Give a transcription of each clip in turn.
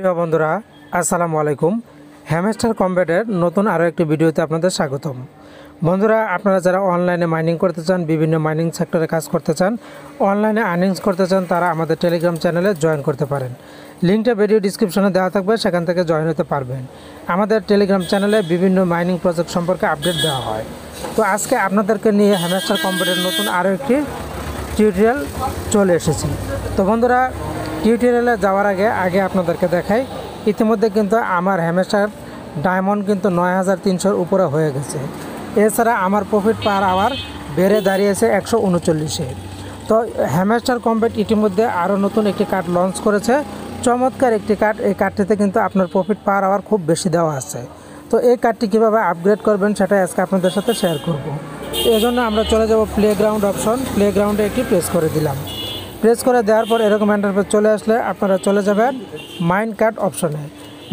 প্রিয় বন্ধুরা আসসালামু আলাইকুম। হ্যামস্টার কম্ব্যাটের নতুন আরও একটি ভিডিওতে আপনাদের স্বাগতম। বন্ধুরা, আপনারা যারা অনলাইনে মাইনিং করতে চান, বিভিন্ন মাইনিং সেক্টরে কাজ করতে চান, অনলাইনে আর্নিংস করতে চান, তারা আমাদের টেলিগ্রাম চ্যানেলে জয়েন করতে পারেন। লিঙ্কটা ভিডিও ডিসক্রিপশনে দেওয়া থাকবে, সেখান থেকে জয়েন হতে পারবেন। আমাদের টেলিগ্রাম চ্যানেলে বিভিন্ন মাইনিং প্রজেক্ট সম্পর্কে আপডেট দেওয়া হয়। তো আজকে আপনাদেরকে নিয়ে হ্যামস্টার কম্ব্যাটের নতুন আরও একটি টিউটোরিয়াল চলে এসেছি। তো বন্ধুরা, টিউটোরিয়ালে যাওয়ার আগে আপনাদেরকে দেখাই, ইতিমধ্যে কিন্তু আমার হ্যামস্টার ডায়মন্ড কিন্তু 9300-র উপরে হয়ে গেছে। এছাড়া আমার প্রফিট পার আওয়ার বেড়ে দাঁড়িয়েছে 139-এ। তো হ্যামস্টার কম্ব্যাট ইতিমধ্যে আরও নতুন একটি কার্ড লঞ্চ করেছে, চমৎকার একটি কার্ড। এই কার্ডটিতে কিন্তু আপনার প্রফিট পার আওয়ার খুব বেশি দেওয়া আছে। তো এই কার্ডটি কীভাবে আপগ্রেড করবেন সেটাই আজকে আপনাদের সাথে শেয়ার করব। এই জন্য আমরা চলে যাব প্লেগ্রাউন্ড অপশন। প্লেগ্রাউন্ডে একটি প্রেস করে দিলাম। প্রেস করে দেওয়ার পর এরকম ইন্টারফেস চলে আসলে আপনারা চলে যাবেন মাইন্ড কার্ড অপশনে।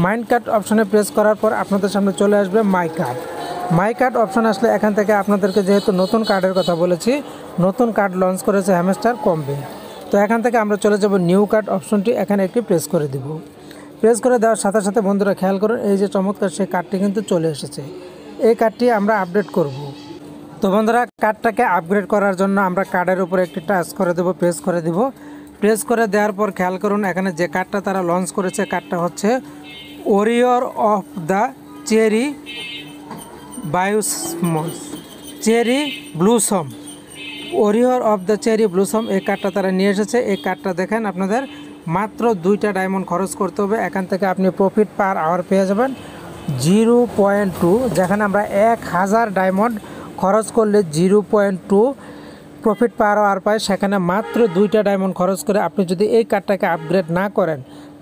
মাইন্ড কার্ড অপশনে প্রেস করার পর আপনাদের সামনে চলে আসবে মাই কার্ড। মাই কার্ড অপশন আসলে এখান থেকে আপনাদেরকে যেহেতু নতুন কার্ডের কথা বলেছি, নতুন কার্ড লঞ্চ করেছে হ্যামস্টার কম্ব্যাট। তো এখান থেকে আমরা চলে যাব নিউ কার্ড অপশনটি, এখানে একটি প্রেস করে দিব। প্রেস করে দেওয়ার সাথে সাথে বন্ধুরা খেয়াল করুন, এই যে চমৎকার সেই কার্ডটি কিন্তু চলে এসেছে। এই কার্ডটি আমরা আপডেট করব। তো বন্ধুরা, কার্ডটাকে আপগ্রেড করার জন্য আমরা কার্ডের উপরে একটি টাচ করে দেব, প্রেস করে দেব। প্রেস করে দেওয়ার পর খেয়াল করুন, এখানে যে কার্ডটা তারা লঞ্চ করেছে, কার্ডটা হচ্ছে warrior of the cherry blossoms cherry blossom. Warrior of the cherry blossom এই কার্ডটা তারা নিয়ে এসেছে। এই কার্ডটা দেখেন, আপনাদের মাত্র 2টা ডায়মন্ড খরচ করতে হবে। এখান থেকে আপনি প্রফিট পার আওয়ার পেয়ে যাবেন 0.2। যেখানে আমরা 1000 ডায়মন্ড খরচ করলে 0.2 প্রফিট পার আওয়ার পায়, সেখানে মাত্র 2টা ডায়মন্ড খরচ করে আপনি যদি এই কার্ডটাকে আপগ্রেড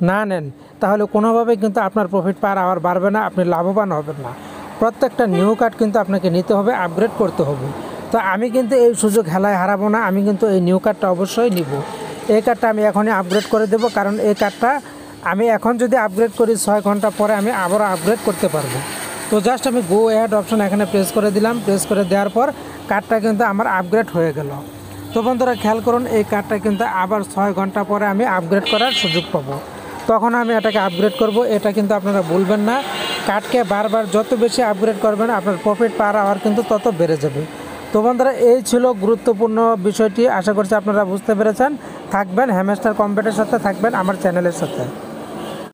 না নেন, তাহলে কোনোভাবেই কিন্তু আপনার প্রফিট পার আওয়ার বাড়বে না, আপনি লাভবান হবেন না। প্রত্যেকটা নিউ কার্ড কিন্তু আপনাকে নিতে হবে, আপগ্রেড করতে হবে। তো আমি কিন্তু এই সুযোগ হেলায় হারাবো না, আমি কিন্তু এই নিউ কার্ডটা অবশ্যই নিব। এই কার্ডটা আমি এখনই আপগ্রেড করে দেব, কারণ এই কার্ডটা আমি এখন যদি আপগ্রেড করি 6 ঘন্টা পরে আমি আবারও আপগ্রেড করতে পারবো। তো জাস্ট আমি গো অ্যাড অপশন এখানে প্রেস করে দিলাম। প্রেস করে দেওয়ার পর কার্ডটা কিন্তু আমার আপগ্রেড হয়ে গেল। তো বন্ধুরা খেয়াল করুন, এই কার্ডটা কিন্তু আবার 6 ঘন্টা পরে আমি আপগ্রেড করার সুযোগ পাবো, তখন আমি এটাকে আপগ্রেড করব। এটা কিন্তু আপনারা ভুলবেন না, কার্ডকে বারবার যত বেশি আপগ্রেড করবেন আপনার প্রফিট পার আওয়ার কিন্তু তত বেড়ে যাবে। তো বন্ধুরা, এই ছিল গুরুত্বপূর্ণ বিষয়টি। আশা করছি আপনারা বুঝতে পেরেছেন। থাকবেন হ্যামস্টার কম্ব্যাটের সাথে, থাকবেন আমার চ্যানেলের সাথে।